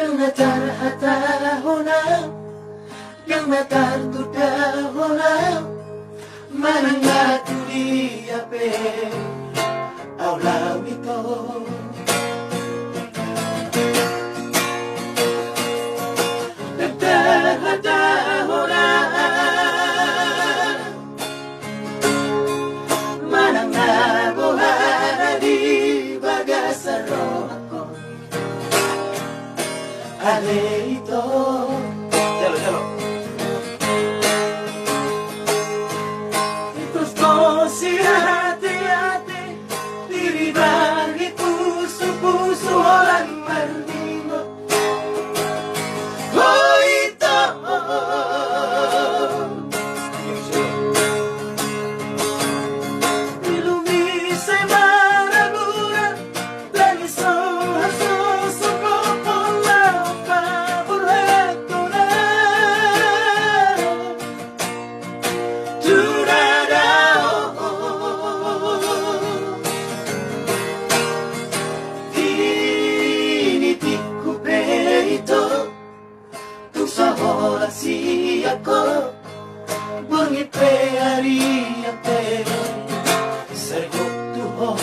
Ganatar hatahona, ganatar tudahona, mananga tuliape, aulawito. Hatahona, mananga buhari bagasaro ako. Aleito. Chalo. Itos ko si hati-hati, diribagi puso-puso walang malimot. Oh, ito. Ilumisay marabura, langiso hasoso ko pula paborito na. Tinitik ko peito, tung sa oras ako, bungipe ariate, sergot tuho.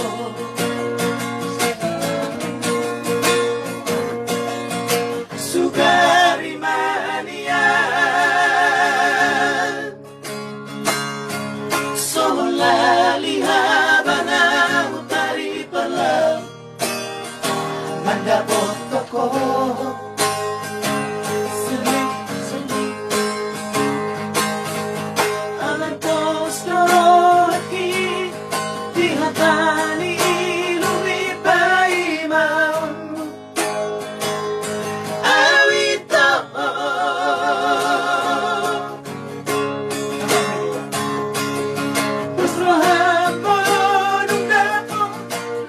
Sugari mania, solali habana utari palam, mandapot ako. Alam ko storo aki, di hatani lumipay maun. Awito. Pusrohan mo nung dako,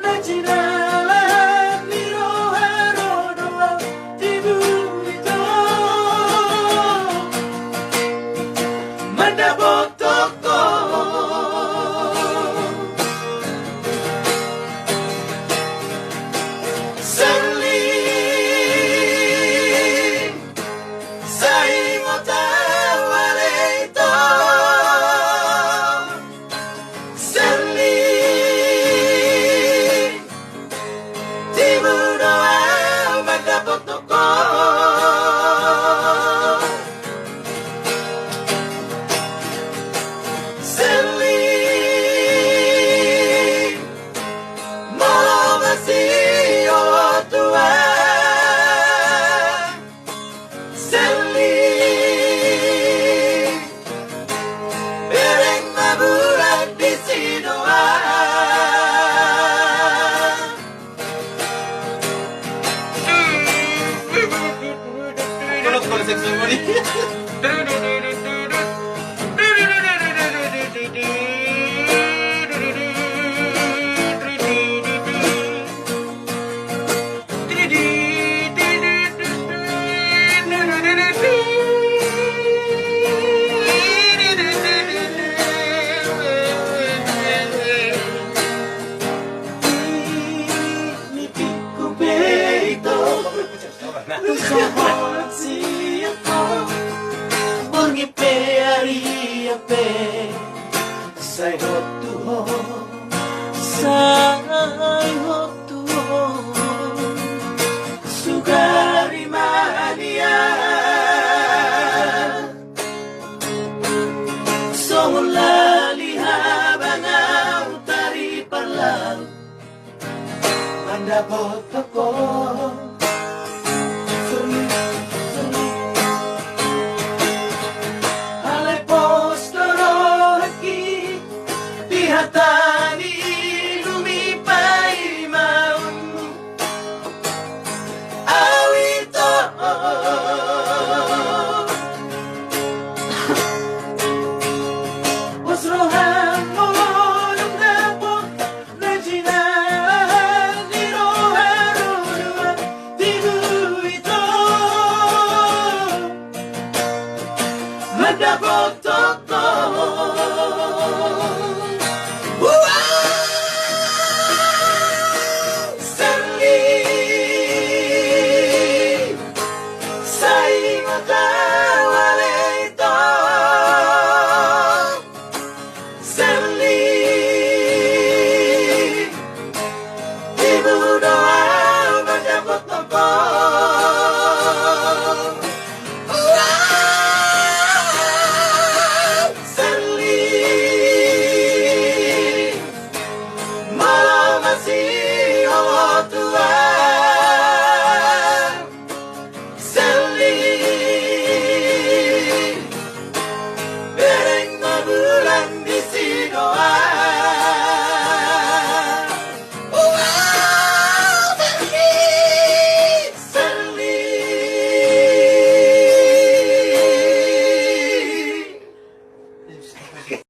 na chinalan ni Roharo doa tibulito. Mandabot ako. Saling sa imo tawalito. Saling di mo na mandabot ako. Saling malabasiyo tua. Saling bereng maburat di sinoa. Con el sexo morir. Say hotuho, sugari mania, somulali habana utari parlang, mandabot ako. Alay postoro aki, dihatani lumipay maun. Awito. Usrohan mo nung dapot, na chinahan ni Roharo doa tibulito. Mandabot